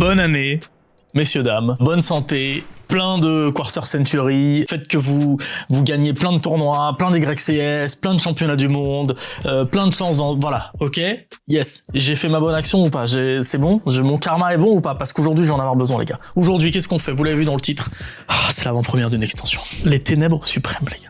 bonne année, messieurs, dames, bonne santé, plein de quarter century, faites que vous gagnez plein de tournois, plein d'YCS, plein de championnats du monde, plein de chances dans... Voilà, ok. Yes, j'ai fait ma bonne action ou pas? C'est bon? Mon karma est bon ou pas? Parce qu'aujourd'hui, je vais en avoir besoin, les gars. Aujourd'hui, qu'est-ce qu'on fait? Vous l'avez vu dans le titre. C'est l'avant-première d'une extension. Les ténèbres suprêmes, les gars.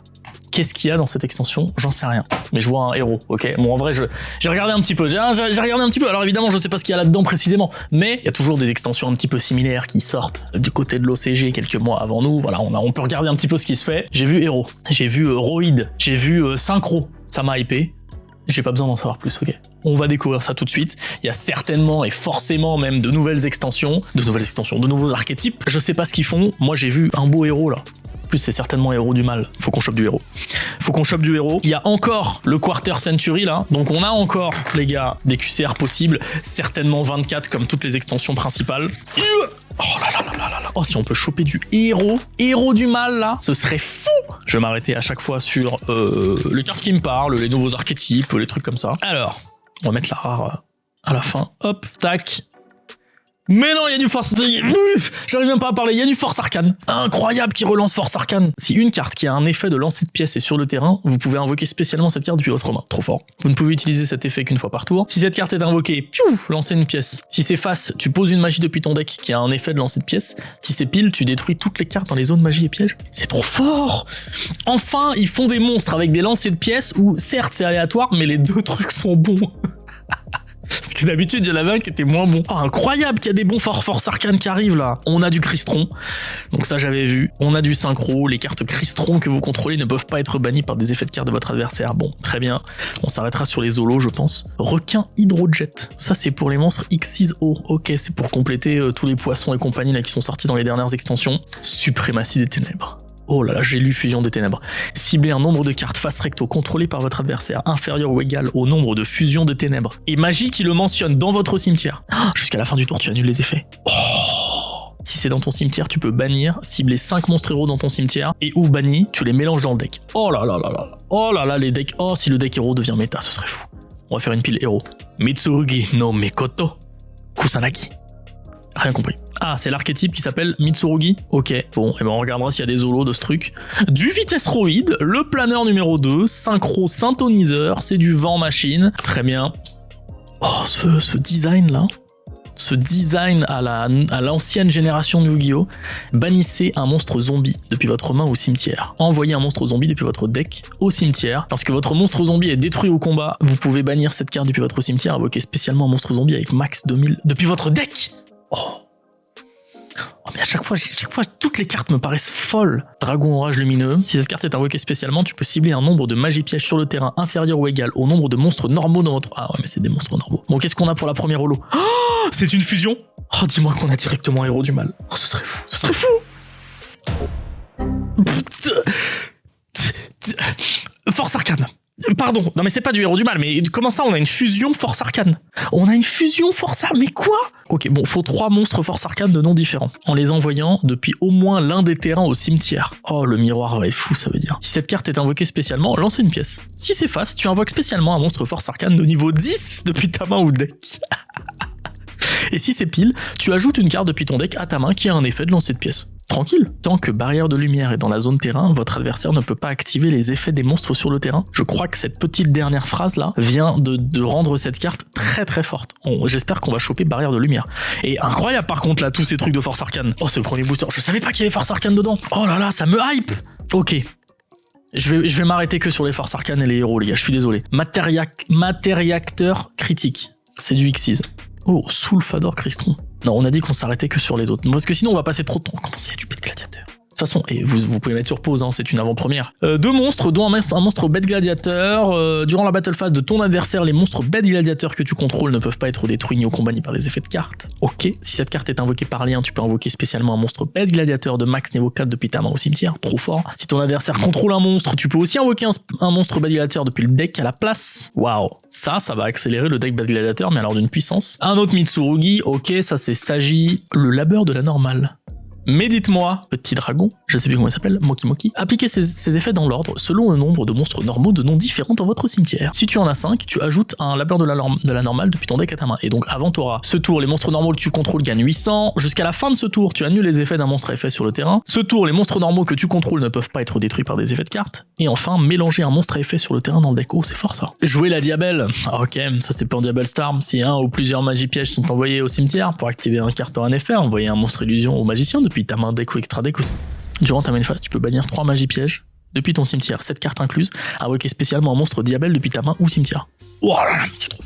Qu'est-ce qu'il y a dans cette extension? J'en sais rien. Mais je vois un héros, ok? Bon, en vrai, j'ai regardé un petit peu. J'ai regardé un petit peu. Alors évidemment, je sais pas ce qu'il y a là-dedans précisément. Mais il y a toujours des extensions un petit peu similaires qui sortent du côté de l'OCG quelques mois avant nous. Voilà, on peut regarder un petit peu ce qui se fait. J'ai vu héros. J'ai vu Roid. J'ai vu Synchro. Ça m'a hypé. J'ai pas besoin d'en savoir plus, ok? On va découvrir ça tout de suite. Il y a certainement et forcément même de nouveaux archétypes. Je sais pas ce qu'ils font. Moi, j'ai vu un beau héros là. Plus c'est certainement héros du mal. Faut qu'on chope du héros. Il y a encore le quarter century là. Donc on a encore, les gars, des QCR possibles. Certainement 24 comme toutes les extensions principales. Oh là là là là là là. Oh, si on peut choper du héros du mal là, ce serait fou. Je vais m'arrêter à chaque fois sur les cartes qui me parlent, les nouveaux archétypes, les trucs comme ça. Alors, on va mettre la rare à la fin. Hop, tac. Mais non, il y a du force... J'arrive même pas à parler, il y a du force arcane. Incroyable qui relance force arcane. Si une carte qui a un effet de lancer de pièces est sur le terrain, vous pouvez invoquer spécialement cette carte depuis votre main. Trop fort. Vous ne pouvez utiliser cet effet qu'une fois par tour. Si cette carte est invoquée, piouf, lancez une pièce. Si c'est face, tu poses une magie depuis ton deck qui a un effet de lancer de pièces. Si c'est pile, tu détruis toutes les cartes dans les zones magie et pièges. C'est trop fort. Enfin, ils font des monstres avec des lancers de pièces où, certes, c'est aléatoire, mais les deux trucs sont bons. Parce que d'habitude, il y en avait un qui était moins bon. Oh, incroyable qu'il y a des bons force arcane qui arrivent là. On a du Crystron, donc ça j'avais vu. On a du Synchro, les cartes Crystron que vous contrôlez ne peuvent pas être bannies par des effets de cartes de votre adversaire. Bon, très bien. On s'arrêtera sur les Zolos, je pense. Requin Hydrojet. Ça c'est pour les monstres X6O. Ok, c'est pour compléter tous les poissons et compagnie là qui sont sortis dans les dernières extensions. Suprématie des ténèbres. Oh là là, j'ai lu Fusion des Ténèbres. Ciblez un nombre de cartes face recto contrôlées par votre adversaire inférieur ou égal au nombre de Fusion des Ténèbres. Et magie qui le mentionne dans votre cimetière. Jusqu'à la fin du tour, tu annules les effets. Oh. Si c'est dans ton cimetière, tu peux bannir, cibler 5 monstres héros dans ton cimetière, et ou banni, tu les mélanges dans le deck. Oh là là là là. Oh là là, les decks. Oh, si le deck héros devient méta, ce serait fou. On va faire une pile héros. Mitsurugi no Mikoto Kusanagi. Rien compris. Ah, c'est l'archétype qui s'appelle Mitsurugi. Ok, bon, et ben on regardera s'il y a des Zolos de ce truc. Du Vitesse Roid, le planeur numéro 2, Synchro Synthoniseur, c'est du vent machine. Très bien. Oh, ce design là. Ce design à l'ancienne génération de Yu-Gi-Oh! Bannissez un monstre zombie depuis votre main au cimetière. Envoyez un monstre zombie depuis votre deck au cimetière. Lorsque votre monstre zombie est détruit au combat, vous pouvez bannir cette carte depuis votre cimetière, invoquer spécialement un monstre zombie avec max 2000 depuis votre deck. Oh, mais à chaque fois, toutes les cartes me paraissent folles. Dragon Orage Lumineux. Si cette carte est invoquée spécialement, tu peux cibler un nombre de magie pièges sur le terrain inférieur ou égal au nombre de monstres normaux dans votre... Ah ouais, mais c'est des monstres normaux. Bon, qu'est-ce qu'on a pour la première holo? Oh, c'est une fusion. Oh, dis-moi qu'on a directement héros du mal. Oh, ce serait fou. Ce serait fou. Force arcane. Pardon, non mais c'est pas du héros du mal, mais comment ça on a une fusion force arcane? On a une fusion force arcane, mais quoi? Ok, bon, faut 3 monstres force arcane de noms différents, en les envoyant depuis au moins l'un des terrains au cimetière. Oh, le miroir va être fou, ça veut dire. Si cette carte est invoquée spécialement, lancez une pièce. Si c'est face, tu invoques spécialement un monstre force arcane de niveau 10 depuis ta main ou deck. Et si c'est pile, tu ajoutes une carte depuis ton deck à ta main qui a un effet de lancer de pièce. Tranquille. Tant que barrière de lumière est dans la zone terrain, votre adversaire ne peut pas activer les effets des monstres sur le terrain. Je crois que cette petite dernière phrase là vient de rendre cette carte très très forte. J'espère qu'on va choper barrière de lumière. Et incroyable par contre là, tous ces trucs de force arcane. Oh, c'est le premier booster. Je savais pas qu'il y avait force arcane dedans. Oh là là, ça me hype. Ok. Je vais m'arrêter que sur les forces arcanes et les héros, les gars, je suis désolé. Matériacteur critique. C'est du X6. Oh, Soulfador Crystron. Non, on a dit qu'on s'arrêtait que sur les autres. Parce que sinon, on va passer trop de temps. Comment ça, il y a du bête gladiateur? De toute façon, et vous pouvez mettre sur pause, hein, c'est une avant-première. 2 monstres, dont un monstre bête gladiateur. Durant la battle phase de ton adversaire, les monstres bête gladiateurs que tu contrôles ne peuvent pas être détruits ni au combat ni par des effets de carte. Ok, si cette carte est invoquée par lien, tu peux invoquer spécialement un monstre bête gladiateur de max niveau 4 depuis ta main au cimetière. Trop fort. Si ton adversaire contrôle un monstre, tu peux aussi invoquer un monstre bête gladiateur depuis le deck à la place. Waouh, ça va accélérer le deck bête gladiateur, mais alors d'une puissance. Un autre Mitsurugi, ok, ça c'est Sagi, le labeur de la normale. Mais dites-moi, petit dragon, je sais plus comment il s'appelle, Moki Moki, appliquez ces effets dans l'ordre selon le nombre de monstres normaux de noms différents dans votre cimetière. Si tu en as 5, tu ajoutes un labeur de la normale depuis ton deck à ta main. Et donc avant t'auras ce tour, les monstres normaux que tu contrôles gagnent 800, jusqu'à la fin de ce tour, tu annules les effets d'un monstre à effet sur le terrain. Ce tour, les monstres normaux que tu contrôles ne peuvent pas être détruits par des effets de cartes. Et enfin, mélanger un monstre à effet sur le terrain dans le deck. Oh, c'est fort ça. Jouer la Diabelle. Ah, ok, ça c'est pour Diabelle Storm. Si un ou plusieurs magies pièges sont envoyés au cimetière pour activer un carte en effet, envoyer un monstre illusion au magicien depuis ta main deck ou extra deck aussi. Durant ta main phase, tu peux bannir 3 magies pièges depuis ton cimetière, 7 cartes incluses, invoquer spécialement un monstre Diabelle depuis ta main ou cimetière. Oh là là, mais c'est trop.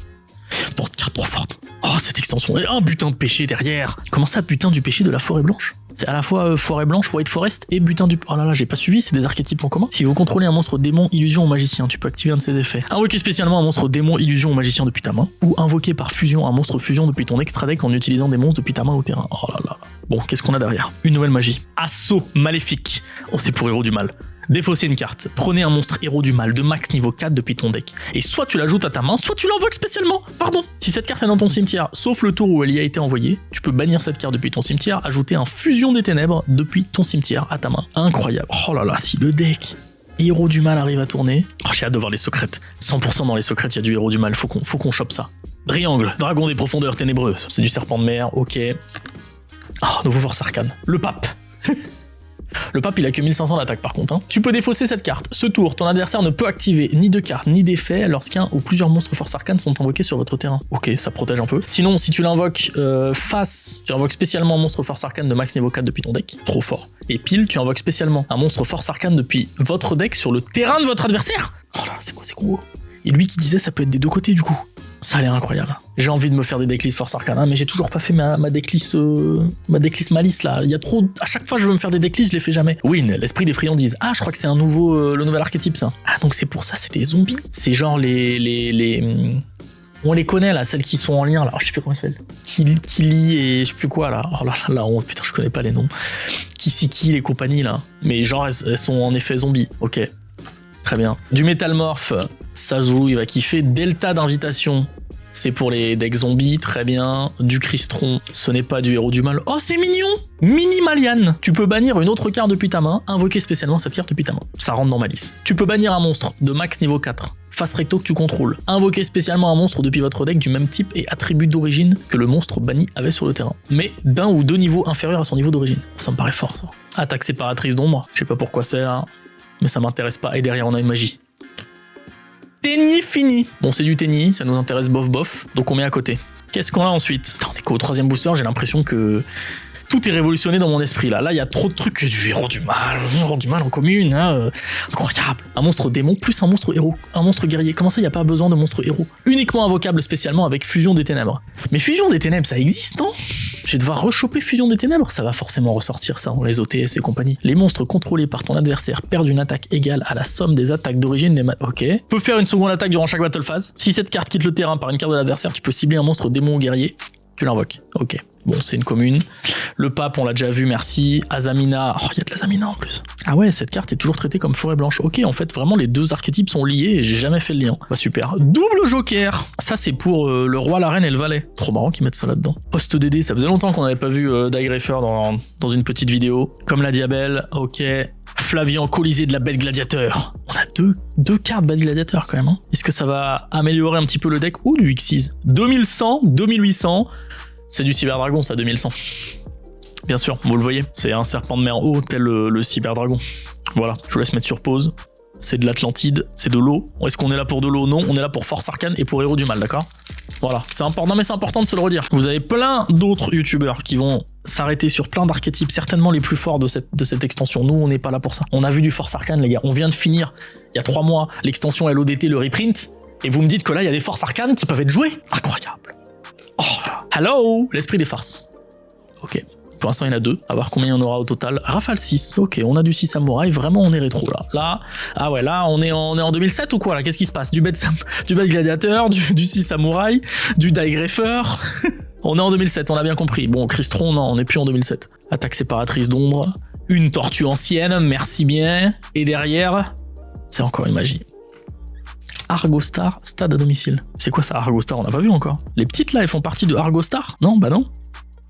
Trop de cartes trop fortes. Oh, cette extension. Et un butin de péché derrière. Comment ça, butin du péché de la forêt blanche? C'est à la fois forêt blanche, White Forest et butin du... Oh là là, j'ai pas suivi, c'est des archétypes en commun. Si vous contrôlez un monstre démon, illusion ou magicien, tu peux activer un de ses effets. Invoquer spécialement un monstre démon, illusion ou magicien depuis ta main. Ou invoquer par fusion un monstre fusion depuis ton extra deck en utilisant des monstres depuis ta main au terrain. Oh là là. Bon, qu'est-ce qu'on a derrière? Une nouvelle magie. Assaut maléfique. Oh, c'est pour héros du mal. Défaussez une carte. Prenez un monstre héros du mal de max niveau 4 depuis ton deck. Et soit tu l'ajoutes à ta main, soit tu l'envoques spécialement. Pardon. Si cette carte est dans ton cimetière, sauf le tour où elle y a été envoyée, tu peux bannir cette carte depuis ton cimetière, ajouter un fusion des ténèbres depuis ton cimetière à ta main. Incroyable. Oh là là, si le deck héros du mal arrive à tourner. Oh, j'ai hâte de voir les secrètes. 100% dans les secrètes, il y a du héros du mal. Faut qu'on chope ça. Triangle. Dragon des profondeurs ténébreuses. C'est du serpent de mer. Ok. Oh, nouveau force arcane. Le pape. Le pape il a que 1500 d'attaque par contre. Tu peux défausser cette carte. Ce tour, ton adversaire ne peut activer ni de carte ni d'effet lorsqu'un ou plusieurs monstres force arcane sont invoqués sur votre terrain. Ok, ça protège un peu. Sinon, si tu l'invoques tu invoques spécialement un monstre force arcane de max niveau 4 depuis ton deck. Trop fort. Et pile, tu invoques spécialement un monstre force arcane depuis votre deck sur le terrain de votre adversaire. Oh là, c'est quoi ces combos? Et lui qui disait ça peut être des deux côtés du coup. Ça a l'air incroyable. J'ai envie de me faire des decklists Force Arcane, hein, mais j'ai toujours pas fait ma decklist malice là. Il y a trop. À chaque fois je veux me faire des decklists, je les fais jamais. Win, l'esprit des friandises. Ah, je crois que c'est un nouveau, le nouvel archétype ça. Ah donc c'est pour ça, c'est des zombies. C'est genre on les connaît là, celles qui sont en lien là. Oh, je sais plus comment ça s'appelle. Kili et je sais plus quoi là. Oh là là, la honte. Putain, je connais pas les noms. Kisiki les compagnies là. Mais genre elles sont en effet zombies. Ok. Très bien. Du métalmorphe. Sazu, il va kiffer. Delta d'invitation, c'est pour les decks zombies, très bien. Du Crystron, ce n'est pas du héros du mal. Oh, c'est mignon! Minimalian. Tu peux bannir une autre carte depuis ta main, invoquer spécialement cette carte depuis ta main. Ça rentre dans ma liste. Tu peux bannir un monstre de max niveau 4, face recto que tu contrôles. Invoquer spécialement un monstre depuis votre deck du même type et attribut d'origine que le monstre banni avait sur le terrain. Mais d'un ou deux niveaux inférieurs à son niveau d'origine. Ça me paraît fort, ça. Attaque séparatrice d'ombre, je sais pas pourquoi c'est là, mais ça m'intéresse pas. Et derrière, on a une magie. Tenny fini. Bon, c'est du Tenny, ça nous intéresse bof, donc on met à côté. Qu'est-ce qu'on a ensuite? Putain, on est qu'au 3ème booster, j'ai l'impression que tout est révolutionné dans mon esprit là. Là, il y a trop de trucs, du héros du mal en commune, hein, incroyable. Un monstre démon plus un monstre héros, un monstre guerrier. Comment ça, il n'y a pas besoin de monstre héros? Uniquement invocable spécialement avec Fusion des Ténèbres. Mais Fusion des Ténèbres, ça existe, non? Je vais devoir rechoper Fusion des Ténèbres, ça va forcément ressortir ça dans les OTS et compagnie. Les monstres contrôlés par ton adversaire perdent une attaque égale à la somme des attaques d'origine des Ok. Peut faire une seconde attaque durant chaque battle phase. Si cette carte quitte le terrain par une carte de l'adversaire, tu peux cibler un monstre démon ou guerrier. Tu l'invoques. Ok. Bon, c'est une commune. Le pape, on l'a déjà vu, merci. Azamina. Oh, il y a de l'Azamina en plus. Ah ouais, cette carte est toujours traitée comme forêt blanche. Ok, en fait, vraiment, les deux archétypes sont liés et j'ai jamais fait le lien. Bah super. Double joker. Ça, c'est pour le roi, la reine et le valet. Trop marrant qu'ils mettent ça là-dedans. Post DD, ça faisait longtemps qu'on n'avait pas vu Dagrefer dans une petite vidéo. Comme la Diabelle. Ok. Flavian, Colisée de la Bête Gladiateur. On a deux cartes Bête Gladiateur quand même. Hein. Est-ce que ça va améliorer un petit peu le deck? Ou du Xyz 2100, 2800. C'est du Cyberdragon, ça, 2100. Bien sûr, vous le voyez, c'est un serpent de mer haut, tel le Cyberdragon. Voilà, je vous laisse mettre sur pause. C'est de l'Atlantide, c'est de l'eau. Est-ce qu'on est là pour de l'eau? Non, on est là pour Force Arcane et pour Héros du Mal, d'accord? Voilà, c'est important, mais c'est important de se le redire. Vous avez plein d'autres youtubeurs qui vont s'arrêter sur plein d'archétypes, certainement les plus forts de cette extension. Nous, on n'est pas là pour ça. On a vu du Force Arcane, les gars. On vient de finir, il y a 3 mois, l'extension LODT, le reprint, et vous me dites que là, il y a des Force Arcane qui peuvent être joués. Incroyable. Oh, hello, l'esprit des farces. Ok. Pour l'instant, il y en a 2. À voir combien il y en aura au total. Rafale 6. Ok, on a du 6 samouraï. Vraiment, on est rétro, là. Là, ah ouais, là, on est en 2007 ou quoi, là? Qu'est-ce qui se passe? Du bête gladiateur, du 6 samouraï, du Dagrefer. On est en 2007, on a bien compris. Bon, Crystron, non, on n'est plus en 2007. Attaque séparatrice d'ombre. Une tortue ancienne, merci bien. Et derrière, c'est encore une magie. Argostar, stade à domicile. C'est quoi ça, Argostar? On n'a pas vu encore. Les petites là, elles font partie de Argostar? Non, bah non.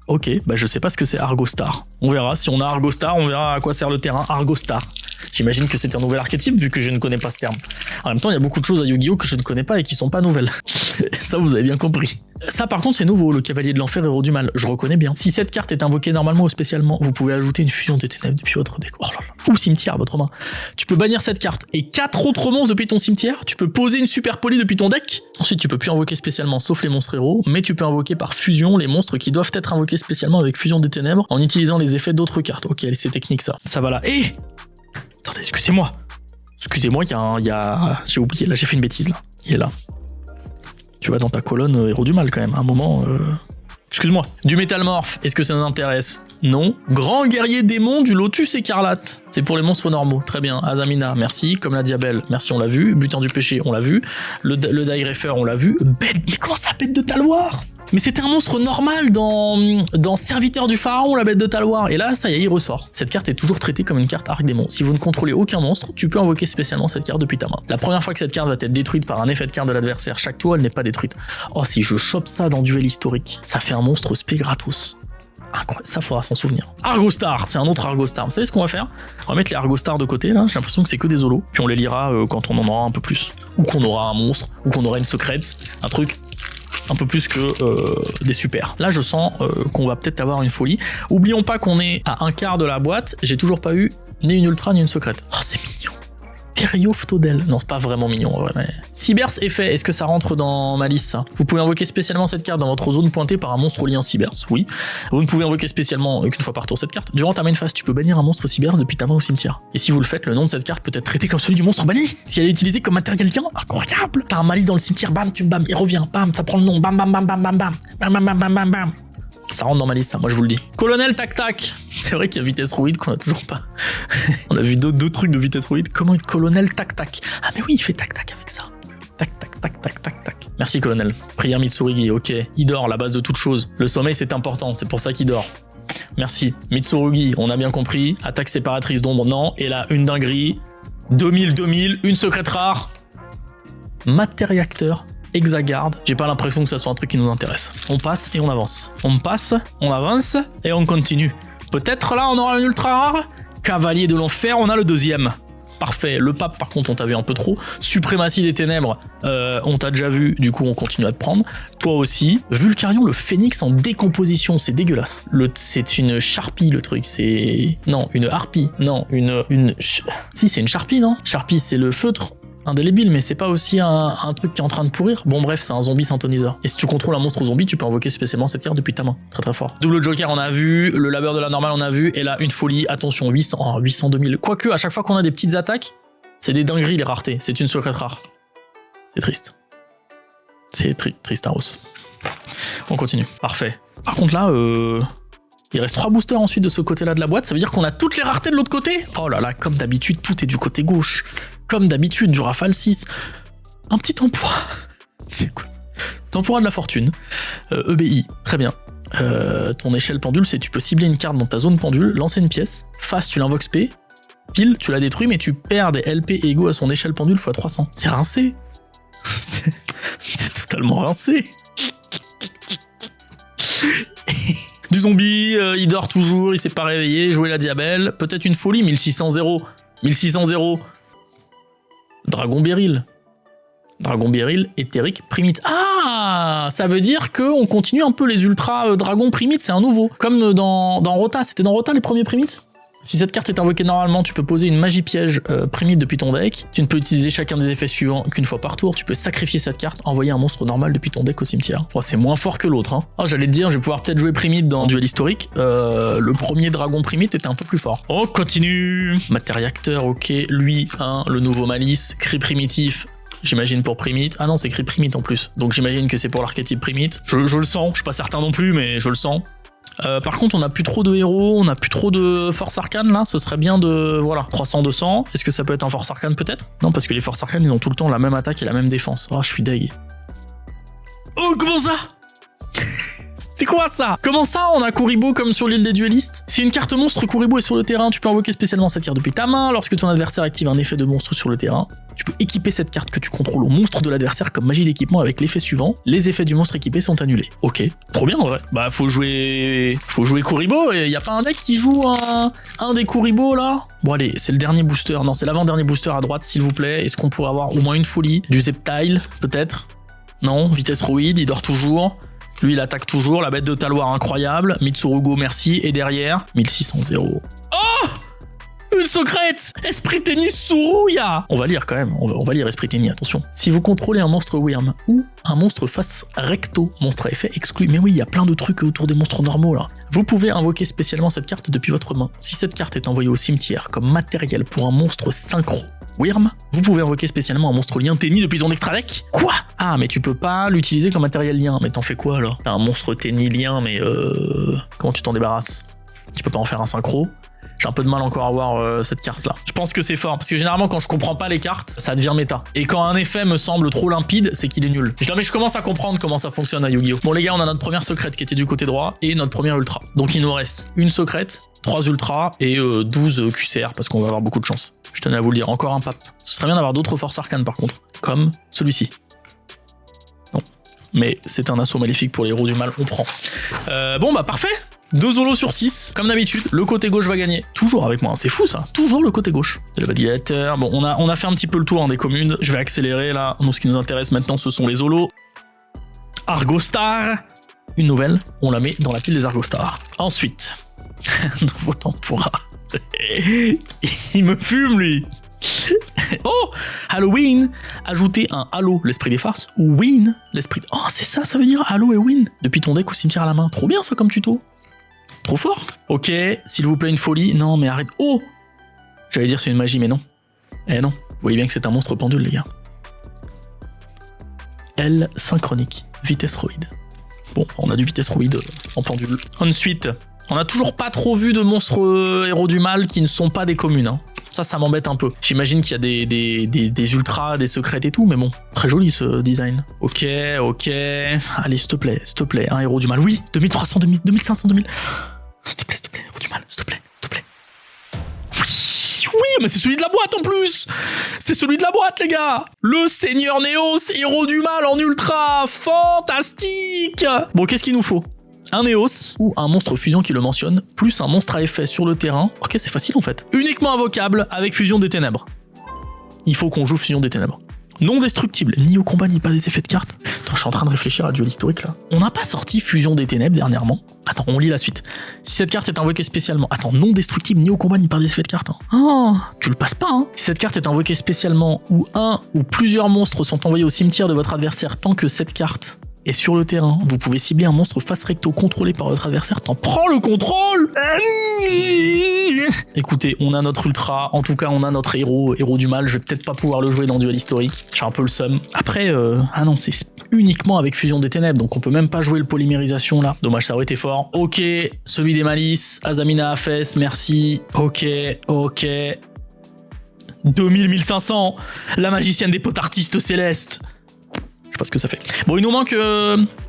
Ok, bah je sais pas ce que c'est Argostar. On verra, si on a Argostar, on verra à quoi sert le terrain Argostar. J'imagine que c'est un nouvel archétype vu que je ne connais pas ce terme. En même temps, il y a beaucoup de choses à Yu-Gi-Oh que je ne connais pas et qui sont pas nouvelles. Ça, vous avez bien compris. Ça, par contre, c'est nouveau, le Cavalier de l'Enfer, Héros du Mal. Je reconnais bien. Si cette carte est invoquée normalement ou spécialement, vous pouvez ajouter une fusion des ténèbres depuis votre deck. Oh là là. Ou cimetière à votre main. Tu peux bannir cette carte et 4 autres monstres depuis ton cimetière. Tu peux poser une super poly depuis ton deck. Ensuite, tu peux plus invoquer spécialement sauf les monstres héros, mais tu peux invoquer par fusion les monstres qui doivent être invoqués spécialement avec fusion des ténèbres en utilisant les effets d'autres cartes. Ok, allez, c'est technique ça. Ça va là. Attendez, excusez-moi. Excusez-moi, j'ai oublié, là j'ai fait une bêtise là. Il est là. Tu vas dans ta colonne Héros du Mal quand même, à un moment... Excuse-moi. Du Métalmorphe, est-ce que ça nous intéresse? Non. Grand guerrier démon du Lotus écarlate. C'est pour les monstres normaux. Très bien. Azamina, merci. Comme la Diabelle, merci, on l'a vu. Butin du péché, on l'a vu. Le Dierefer, on l'a vu. Bête, mais comment ça, bête de Taloir? Mais c'était un monstre normal dans Serviteur du Pharaon, la bête de Taloir. Et là, ça y est, il ressort. Cette carte est toujours traitée comme une carte arc-démon. Si vous ne contrôlez aucun monstre, tu peux invoquer spécialement cette carte depuis ta main. La première fois que cette carte va être détruite par un effet de carte de l'adversaire, chaque tour, elle n'est pas détruite. Oh, si je chope ça dans Duel historique, ça fait un monstre spé gratos. Incroyable, ça faudra s'en souvenir. Argostar, c'est un autre Argostar. Vous savez ce qu'on va faire? On va mettre les Argostar de côté, là. J'ai l'impression que c'est que des holos. Puis on les lira quand on en aura un peu plus. Ou qu'on aura un monstre, ou qu'on aura une secrète. Un truc un peu plus que des super. Là, je sens qu'on va peut-être avoir une folie. Oublions pas qu'on est à un quart de la boîte. J'ai toujours pas eu ni une ultra ni une secrète. Oh, c'est mignon. Periophotodel. Non, c'est pas vraiment mignon en vrai, mais... Cybers effet, est-ce que ça rentre dans ma liste ça? Vous pouvez invoquer spécialement cette carte dans votre zone pointée par un monstre lié en Cybers, oui. Vous ne pouvez invoquer spécialement qu'une fois par tour cette carte. Durant ta main phase, tu peux bannir un monstre Cybers depuis ta main au cimetière. Et si vous le faites, le nom de cette carte peut être traité comme celui du monstre banni. Si elle est utilisée comme matériel lien, incroyable. T'as un malice dans le cimetière, bam, tu bam, il revient, bam, ça prend le nom, bam, bam, bam, bam, bam, bam, bam, bam, bam, bam, bam, bam. Ça rentre dans ma liste, ça, moi je vous le dis. Colonel Tac Tac. C'est vrai qu'il y a vitesse rouide qu'on a toujours pas. On a vu d'autres trucs de vitesse rouide. Comment être colonel Tac Tac? Ah mais oui, il fait Tac Tac avec ça. Tac Tac Tac Tac Tac Tac. Merci colonel. Prière Mitsurugi, ok. Il dort, la base de toute chose. Le sommeil c'est important, c'est pour ça qu'il dort. Merci. Mitsurugi, on a bien compris. Attaque séparatrice d'ombre, non. Et là, une dinguerie. 2000, une secrète rare. Matériacteur. Hexagarde, j'ai pas l'impression que ça soit un truc qui nous intéresse. On passe et on avance. On passe, on avance et on continue. Peut-être là on aura une ultra rare. Cavalier de l'Enfer, on a le deuxième. Parfait. Le pape par contre on t'a vu un peu trop. Suprématie des ténèbres, on t'a déjà vu, du coup on continue à te prendre. Toi aussi. Vulcarion le phénix en décomposition, c'est dégueulasse. C'est une charpie le truc, c'est... Non, une harpie. Non, Si c'est une charpie non? Charpie c'est le feutre indélébile, mais c'est pas aussi un truc qui est en train de pourrir. Bon bref, c'est un zombie synthoniseur. Et si tu contrôles un monstre zombie, tu peux invoquer spécialement cette carte depuis ta main. Très très fort. Double Joker on a vu, le labeur de la normale on a vu, et là une folie, attention, 800 2000. Quoique, à chaque fois qu'on a des petites attaques, c'est des dingueries les raretés, c'est une secrète rare. C'est triste. C'est triste Aros. On continue. Parfait. Par contre là, il reste 3 boosters ensuite de ce côté-là de la boîte, ça veut dire qu'on a toutes les raretés de l'autre côté. Oh là là, comme d'habitude, tout est du côté gauche. Comme d'habitude, du Rafale 6. Un petit tempora. C'est quoi? Tempora de la fortune. EBI, très bien. Ton échelle pendule, c'est tu peux cibler une carte dans ta zone pendule, lancer une pièce, face tu l'invoques SP, pile tu la détruis, mais tu perds des LP égaux à son échelle pendule x 300. C'est rincé. C'est totalement rincé. Du zombie, il dort toujours, il s'est pas réveillé, jouer la Diabelle, peut-être une folie, 1600-0. 1600-0. Dragon Beryl. Dragon Beryl, éthérique, primite. Ah, ça veut dire qu'on continue un peu les ultra dragons primites, c'est un nouveau. Comme dans Rota, c'était dans Rota les premiers primites? Si cette carte est invoquée normalement, tu peux poser une magie piège primite depuis ton deck. Tu ne peux utiliser chacun des effets suivants qu'une fois par tour. Tu peux sacrifier cette carte, envoyer un monstre normal depuis ton deck au cimetière. Oh, c'est moins fort que l'autre. Hein. Oh, j'allais te dire, je vais pouvoir peut-être jouer primite dans Duel historique. Le premier dragon primite était un peu plus fort. On continue. Matériacteur, ok. Lui, le nouveau malice. Cri primitif. J'imagine pour primite. Ah non, c'est cri primite en plus. Donc j'imagine que c'est pour l'archétype primite. Je le sens. Je suis pas certain non plus, mais je le sens. Par contre, on n'a plus trop de héros, on n'a plus trop de force arcane là, ce serait bien de... Voilà, 300-200, est-ce que ça peut être un force arcane peut-être? Non, parce que les forces arcanes, ils ont tout le temps la même attaque et la même défense. Oh, je suis deg. Oh, comment ça? C'est quoi ça? Comment ça on a Kuribo comme sur l'île des duellistes? Si une carte monstre Kuribo est sur le terrain, tu peux invoquer spécialement cette carte depuis ta main. Lorsque ton adversaire active un effet de monstre sur le terrain, tu peux équiper cette carte que tu contrôles au monstre de l'adversaire comme magie d'équipement avec l'effet suivant. Les effets du monstre équipé sont annulés. Ok, trop bien en vrai. Bah faut jouer Kuribo et y a pas un deck qui joue un des Kuribo là? Bon allez, c'est le dernier booster. Non, c'est l'avant-dernier booster à droite s'il vous plaît. Est-ce qu'on pourrait avoir au moins une folie? Du Zeptile peut-être? Non, vitesse Roïd, il dort toujours. Lui, il attaque toujours, la bête de Taloir incroyable. Mitsurugo, merci. Et derrière, 1600-0. Oh! Une secrète! Esprit Tennis Suruya! On va lire quand même, on va lire Esprit Tennis, attention. Si vous contrôlez un monstre Wyrm ou un monstre face recto, monstre à effet exclu. Mais oui, il y a plein de trucs autour des monstres normaux là. Vous pouvez invoquer spécialement cette carte depuis votre main. Si cette carte est envoyée au cimetière comme matériel pour un monstre synchro Wyrm, vous pouvez invoquer spécialement un monstre lien Tennis depuis ton extra deck. Quoi? Ah, mais tu peux pas l'utiliser comme matériel lien. Mais t'en fais quoi alors? T'as un monstre Tennis lien, mais comment tu t'en débarrasses? Tu peux pas en faire un synchro? J'ai un peu de mal encore à voir cette carte là. Je pense que c'est fort, parce que généralement quand je comprends pas les cartes, ça devient méta. Et quand un effet me semble trop limpide, c'est qu'il est nul. Mais je commence à comprendre comment ça fonctionne à Yu-Gi-Oh! Bon les gars, on a notre première secrète qui était du côté droit, et notre première ultra. Donc il nous reste une secrète, 3 ultras, et 12 QCR, parce qu'on va avoir beaucoup de chance. Je tenais à vous le dire, encore un pape. Ce serait bien d'avoir d'autres forces arcanes par contre, comme celui-ci. Non. Mais c'est un assaut maléfique pour les héros du mal, on prend. Bon bah parfait. 2 holos sur 6, comme d'habitude, le côté gauche va gagner. Toujours avec moi, c'est fou ça, toujours le côté gauche. C'est le validateur. Bon, on a fait un petit peu le tour des communes, je vais accélérer là. Nous, ce qui nous intéresse maintenant, ce sont les holos. Argostar, une nouvelle, on la met dans la pile des Argostar. Ensuite, nouveau tempora. Il me fume lui. Oh, Halloween, ajoutez un Halo, l'esprit des farces, ou Win, l'esprit... Oh, c'est ça, ça veut dire Halo et Win, depuis ton deck ou cimetière à la main. Trop bien ça comme tuto. Trop fort. Ok, s'il vous plaît une folie. Non mais arrête. Oh, j'allais dire c'est une magie mais non. Eh non, vous voyez bien que c'est un monstre pendule les gars. L synchronique, vitesse Roïd. Bon, on a du vitesse Roïd en pendule. Ensuite, on a toujours pas trop vu de monstres héros du mal qui ne sont pas des communes. Hein. Ça m'embête un peu. J'imagine qu'il y a des ultras, des secrètes et tout, mais bon, très joli ce design. Ok. Allez, s'il te plaît, un héros du mal. Oui, 2300, 2500, 2000. S'il te plaît, héros du mal, s'il te plaît. Oui, mais c'est celui de la boîte en plus. C'est celui de la boîte, les gars. Le Seigneur Néos, héros du mal en ultra. Fantastique. Bon, qu'est-ce qu'il nous faut? Un Néos ou un monstre fusion qui le mentionne, plus un monstre à effet sur le terrain. Ok, c'est facile en fait. Uniquement invocable avec fusion des ténèbres. Il faut qu'on joue fusion des ténèbres. Non destructible, ni au combat, ni pas des effets de cartes. Attends, je suis en train de réfléchir à duel historique là. On n'a pas sorti fusion des ténèbres dernièrement. Attends, on lit la suite. Si cette carte est invoquée spécialement... Attends, non destructible, ni au combat, ni par des effets de cartes. Hein. Oh, tu le passes pas, hein. Si cette carte est invoquée spécialement, ou un ou plusieurs monstres sont envoyés au cimetière de votre adversaire tant que cette carte est sur le terrain, vous pouvez cibler un monstre face recto contrôlé par votre adversaire. T'en prends le contrôle. Écoutez, on a notre ultra, en tout cas on a notre héros du mal. Je vais peut-être pas pouvoir le jouer dans duel historique. J'ai un peu le seum. Après, ah non, c'est uniquement avec fusion des ténèbres, donc on peut même pas jouer le polymérisation là. Dommage, ça aurait été fort. Ok, celui des malices, Azamina Hafès, merci. Ok. 2000, 1500, la magicienne des potartistes célestes. Je sais pas ce que ça fait. Bon, il nous manque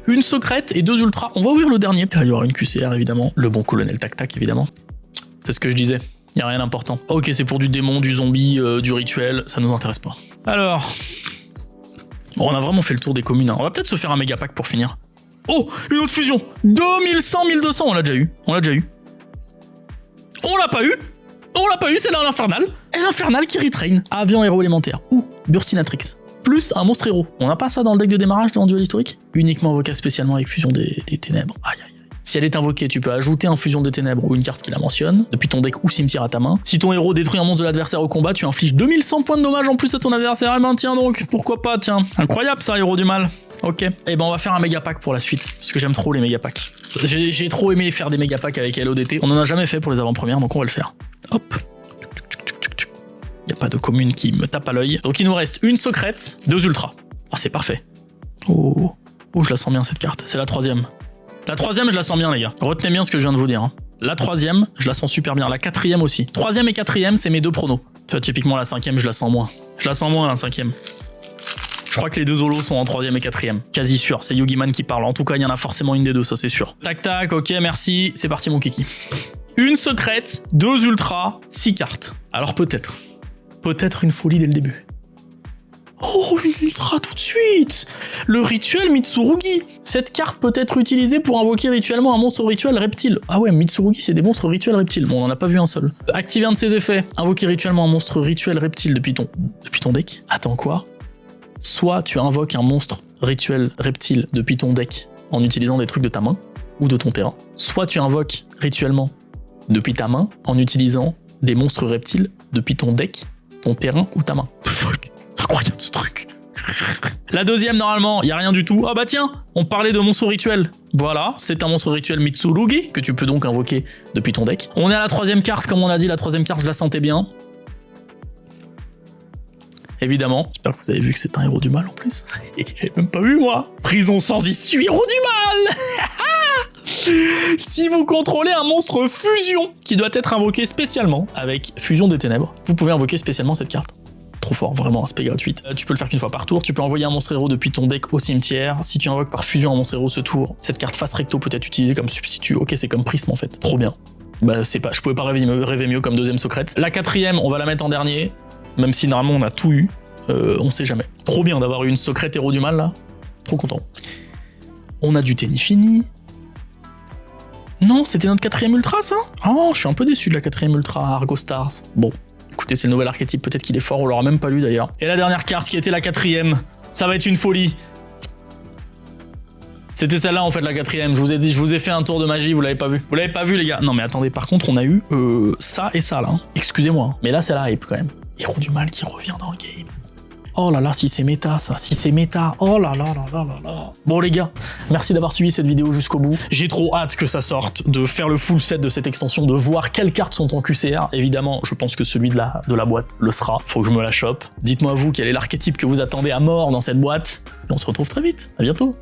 une secrète et 2 ultras. On va ouvrir le dernier. Il y aura une QCR évidemment. Le bon colonel Tac-Tac évidemment. C'est ce que je disais. Il y a rien d'important. Ok, c'est pour du démon, du zombie, du rituel. Ça nous intéresse pas. Alors... Bon, on a vraiment fait le tour des communes. Hein. On va peut-être se faire un méga pack pour finir. Oh, une autre fusion. 2100, 1200. On l'a déjà eu. On l'a pas eu, c'est là l'infernal. Et l'infernal qui retrain. Avion héros élémentaire. Ou Burstinatrix. Plus un monstre héros. On n'a pas ça dans le deck de démarrage dans duel historique? Uniquement invoqué spécialement avec fusion des ténèbres. Aïe. Si elle est invoquée, tu peux ajouter un fusion des ténèbres ou une carte qui la mentionne, depuis ton deck ou cimetière à ta main. Si ton héros détruit un monstre de l'adversaire au combat, tu infliges 2100 points de dommage en plus à ton adversaire. Eh ben tiens donc, pourquoi pas, tiens. Incroyable ça, héros du mal. Ok. Et ben on va faire un méga pack pour la suite, parce que j'aime trop les méga packs. J'ai trop aimé faire des méga packs avec LODT. On en a jamais fait pour les avant-premières, donc on va le faire. Hop. Y a pas de commune qui me tape à l'œil. Donc il nous reste une secrète, 2 ultras. Ah c'est parfait. Oh, je la sens bien cette carte. C'est la 3e. La 3e, je la sens bien les gars. Retenez bien ce que je viens de vous dire. Hein. La 3e, je la sens super bien. La 4e aussi. 3e et 4e, c'est mes 2 pronos. Tu vois, typiquement la 5e, je la sens moins. Je la sens moins la 5e. Je crois que les deux Zolos sont en 3e et 4e. Quasi sûr, c'est Yugiman qui parle. En tout cas, il y en a forcément une des deux, ça c'est sûr. Tac tac, ok, merci. C'est parti mon kiki. Une secrète, 2 ultras, 6 cartes. Alors peut-être une folie dès le début. Oh, une ultra tout de suite! Le rituel Mitsurugi! Cette carte peut être utilisée pour invoquer rituellement un monstre rituel reptile. Ah ouais, Mitsurugi, c'est des monstres rituels reptiles. Bon, on en a pas vu un seul. Activer un de ses effets. Invoquer rituellement un monstre rituel reptile depuis ton deck. Attends, quoi? Soit tu invoques un monstre rituel reptile depuis ton deck en utilisant des trucs de ta main ou de ton terrain. Soit tu invoques rituellement depuis ta main en utilisant des monstres reptiles depuis ton deck, ton terrain ou ta main. Fuck. C'est incroyable ce truc. La deuxième, normalement, il n'y a rien du tout. Ah bah tiens, on parlait de monstre rituel. Voilà, c'est un monstre rituel Mitsurugi, que tu peux donc invoquer depuis ton deck. On est à la 3e carte, comme on a dit, la 3e carte, je la sentais bien. Évidemment, j'espère que vous avez vu que c'est un héros du mal en plus. J'avais même pas vu moi. Prison sans issue, héros du mal. Si vous contrôlez un monstre fusion, qui doit être invoqué spécialement avec fusion des ténèbres, vous pouvez invoquer spécialement cette carte. Trop fort, vraiment, aspect gratuite. Tu peux le faire qu'une fois par tour, tu peux envoyer un monstre héros depuis ton deck au cimetière. Si tu invoques par fusion un monstre héros ce tour, cette carte face recto peut être utilisée comme substitut. Ok, c'est comme prisme en fait, trop bien. Bah c'est pas, je pouvais pas rêver mieux comme deuxième secrète. La 4e, on va la mettre en dernier, même si normalement on a tout eu, on sait jamais. Trop bien d'avoir eu une secrète héros du mal là, trop content. On a du Tenifini. Non, c'était notre 4e ultra ça? Oh, je suis un peu déçu de la 4e ultra Argo Stars. Bon. Écoutez, c'est le nouvel archétype, peut-être qu'il est fort, on l'aura même pas lu d'ailleurs. Et la dernière carte qui était la 4e, ça va être une folie. C'était celle-là en fait, la 4e, je vous ai dit, je vous ai fait un tour de magie, vous l'avez pas vu. Vous l'avez pas vu les gars? Non mais attendez, par contre on a eu ça et ça là. Excusez-moi, mais là c'est la hype quand même. Héros du mal qui revient dans le game. Oh là là, si c'est méta ça, si c'est méta, oh là là là là là là. Bon les gars, merci d'avoir suivi cette vidéo jusqu'au bout. J'ai trop hâte que ça sorte, de faire le full set de cette extension, de voir quelles cartes sont en QCR. Évidemment, je pense que celui de la boîte le sera, faut que je me la chope. Dites-moi vous, quel est l'archétype que vous attendez à mort dans cette boîte. Et on se retrouve très vite, à bientôt.